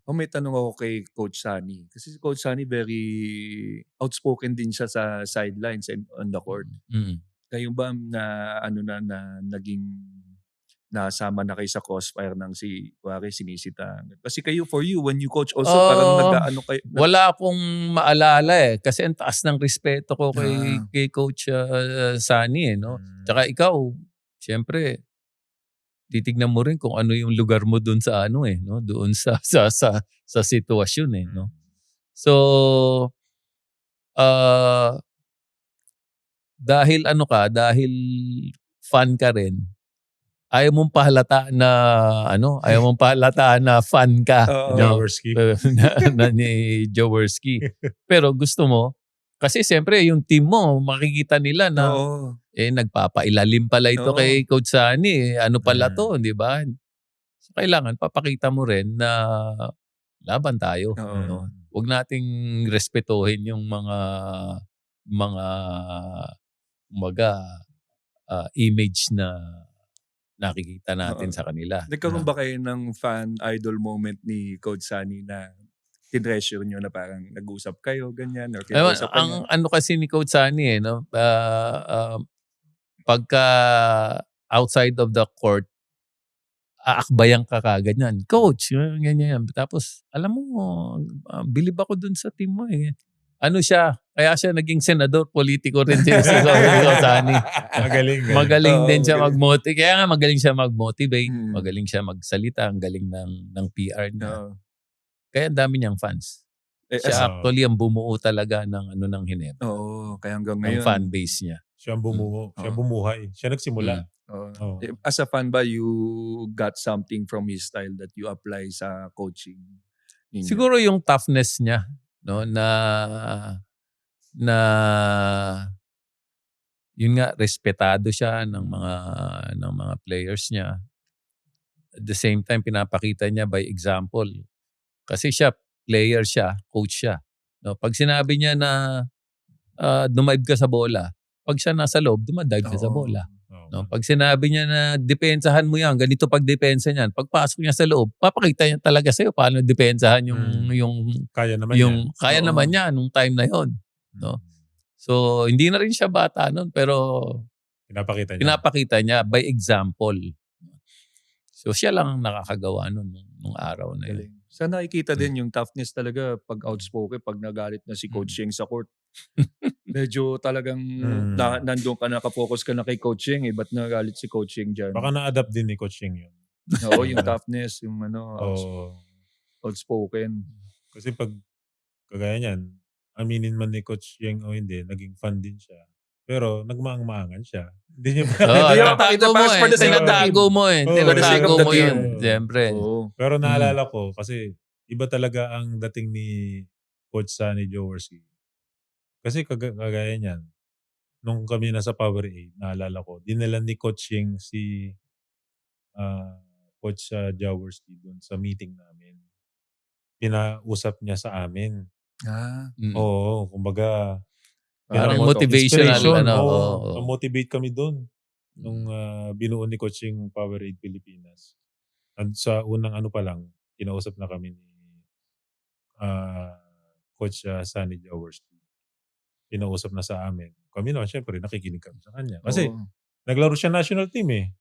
May tanong ako kay Coach Sunny. Kasi si Coach Sunny very outspoken din siya sa sidelines and on the court. Mm. Kayo ba na naging nasama na kayo sa crossfire ng sinisita? Kasi kayo, for you, when you coach also, parang nag-aano kayo. Wala akong maalala eh. Kasi ang taas ng respeto ko Ah. kay Coach Sunny no? Tsaka ikaw, syempre, titignan mo rin kung ano yung lugar mo dun sa ano no? Doon sa sitwasyon no? So, dahil dahil fan ka rin, ayaw mong pahalata na fan ka Jaworski. ni Jaworski. Pero gusto mo, kasi siyempre yung team mo, makikita nila na nagpapailalim pala ito kay Coach Sunny. Ano pala to, di ba? So, kailangan papakita mo rin na laban tayo. No? Huwag nating respetuhin yung mga image na nakikita natin sa kanila. Nagkaroon ba kayo ng fan idol moment ni Coach Sunny na tinreasure nyo na parang nag-usap kayo, ganyan? Or ang ano kasi ni Coach Sunny no? Pagka outside of the court, aakbayan ka kagad yan. Coach, ganyan. Tapos, alam mo, bilib ako dun sa team mo eh. Ano siya? Kaya siya naging senador, politiko rin siya si Coach Sunny. Magaling din siya mag-motivate. Kaya nga magaling siya mag-motivate. Magaling siya magsalita. Ang galing ng PR niya. Kaya ang dami niyang fans. Siya actually ang bumuo talaga ng Hinebra. Kaya hanggang ngayon. Ang fan base niya. Siya ang bumuo. Siya bumuhay. Siya nagsimula. As a fan ba, you got something from his style that you apply sa coaching ninyo? Siguro yung toughness niya, no, na yun nga, respetado siya ng mga players niya. At the same time, pinapakita niya by example. Kasi siya, player siya, coach siya. No, pag sinabi niya na dumive ka sa bola, pag siya nasa loob, dumadive ka sa bola. No, pag sinabi niya na depensahan mo yan, ganito pagdepensa niyan, pagpasok niya sa loob, papakita niya talaga sa'yo paano depensahan yung kaya naman niya nung time na yon. No? So, hindi na rin siya bata nun, pero pinapakita niya by example. So, siya lang ang nakakagawa nun nung araw na yun. Sa nakikita din yung toughness talaga pag outspoken, pag nagalit na si Coach Yeng sa court. Medyo talagang nandun ka, nakafocus ka na kay Coach Yeng ba't nagalit si Coach Yeng dyan? Baka na-adapt din ni Coach Yeng yun. Oo, yung toughness, yung outspoken. Kasi pag kagaya niyan, aminin man ni Coach Yeng o hindi, naging fan din siya. Pero nagmaang-maangan siya. Hindi niya tinatago mo yun. Siyempre. Pero naalala ko, kasi iba talaga ang dating ni Coach Sunny Jaworski. Kasi kagaya niyan, nung kami nasa Power 8, naalala ko, dinala ni Coach Yeng si Coach Jaworski dun sa meeting namin. Pinausap niya sa amin. Oo, kumbaga, parang motivational. Motivate kami dun nung binuo ni Coach Yeng Power 8 Pilipinas. At sa unang pa lang, kinausap na kami ni Coach Sunny Jaworski. Pinausap na sa amin. Kami naman, syempre, nakikinig kami sa kanya. Kasi, naglaro siya national team eh.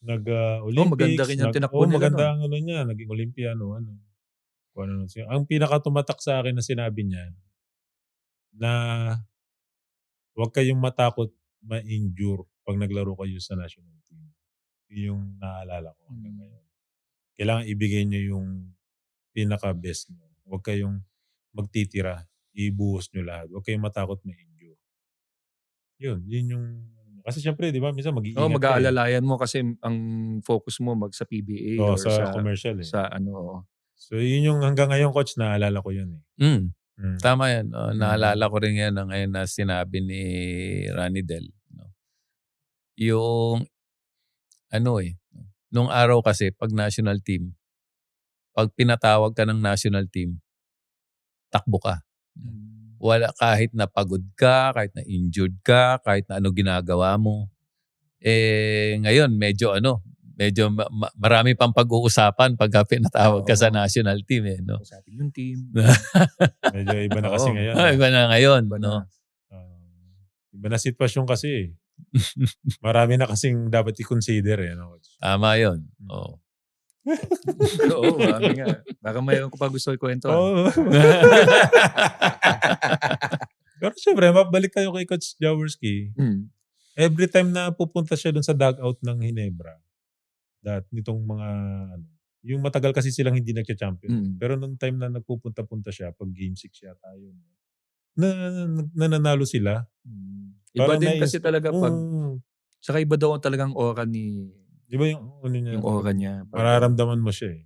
Nag-Olympics. Maganda rin yung tinakbo nila. Maganda ang niya. Naging Olympiano. Ang pinakatumatak sa akin na sinabi niya, na huwag kayong matakot ma-injure pag naglaro kayo sa national team. Yung naalala ko hanggang ngayon. Kailangan ibigay niyo yung pinaka-best niyo. Huwag kayong magtitira. Ibuhos nyo lahat. Huwag kayong matakot ma-injure. Yun yung... Kasi syempre, di ba, minsan mag-iingat mag-aalalayan mo kasi ang focus mo sa PBA or sa commercial eh. So yun yung hanggang ngayon, Coach, naalala ko yun eh. Tama yan. Naalala ko rin yan ngayon na sinabi ni Ronnie Del. No? Yung nung araw kasi, pag national team, pag pinatawag ka ng national team, takbo ka. Wala, kahit na pagod ka, kahit na injured ka, kahit na ano ginagawa mo. Ngayon medyo medyo marami pang pag-uusapan pagka pinatawag ka sa Oo. national team eh, no? Sa atin yung team. Medyo iba na kasi Oo. ngayon. Iba na ngayon, Iba no? na. Iba na sitwasyon kasi eh. Marami na kasing dapat i-consider eh. No? Tama yun. Oo. Oo, marami nga. Baka mayroon ko pa gusto ikwento. Oo. Pero syempre, mabalik tayo kay Coach Jaworski. Every time na pupunta siya dun sa dugout ng Hinebra, nitong mga, yung matagal kasi silang hindi nagka-champion. Pero nung time na nagpupunta-punta siya, pag game 6 yata yun, nananalo sila. Iba Parang din kasi talaga pag, saka iba daw talagang aura ni, di ba yung niya? yung aura niya. Mararamdaman mo siya eh.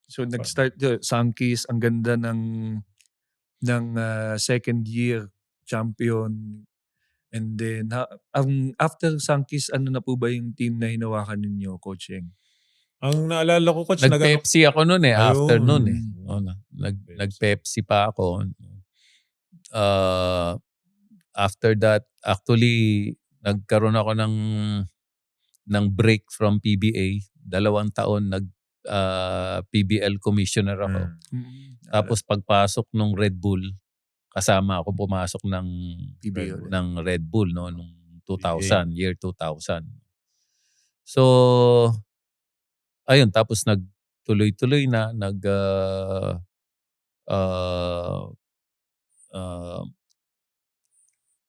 So nag-start Sankis, ang ganda ng second year champion. And then, after Sankis, ano na po ba yung team na hinawakan ninyo, coaching? Ang naalala ko, Coach, Nag-Pepsi ako noon eh, Ayun. after noon eh. Nag-Pepsi pa ako. After that, actually, nagkaroon ako ng break from PBA. 2 taon, PBL commissioner ako. Tapos pagpasok nung Red Bull, kasama ako pumasok ng PBL. ng Red Bull no nung 2000, year 2000. So ayun, tapos nagtuloy-tuloy na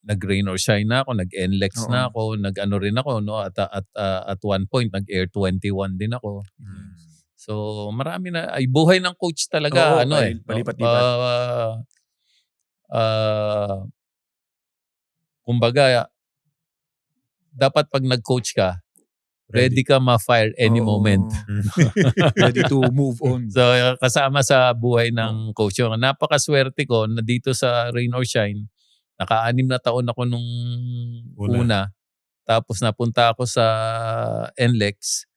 nag-rain or shine na ako, nag-NLEX na ako, nag-ano rin ako no at one point nag-Air 21 din ako. So marami na ay buhay ng coach talaga palipat-lipat. Kumbaga, dapat pag nag-coach ka, ready ka ma-fire any moment. Ready to move on. So, kasama sa buhay ng coach. Napakaswerte ko na dito sa Rain or Shine, naka-6 na taon ako nung una. Tapos napunta ako sa NLEX.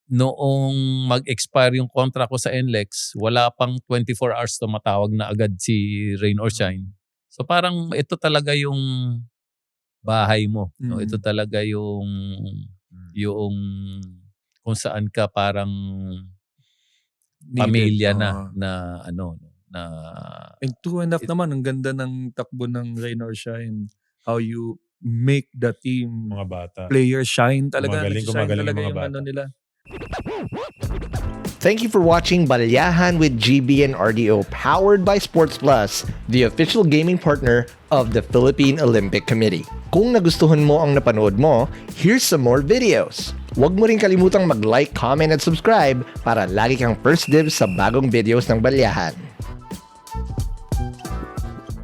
Noong mag-expire yung contract ko sa NLEX, wala pang 24 hours tumatawag na agad si Rain or Shine. So parang ito talaga yung bahay mo. No? Ito talaga yung kung saan ka parang pamilya na And true enough naman, ang ganda ng takbo ng Rain or Shine. How you make the team mga bata players shine talaga. Gumagaling talaga mga yung bata. nila. Thank you for watching Balyahan with GB and RDO, powered by Sports Plus, the official gaming partner of the Philippine Olympic Committee. Kung nagustuhan mo ang napanood mo, here's some more videos. Huwag mo rin kalimutang mag-like, comment at subscribe para lagi kang first dibs sa bagong videos ng Balyahan.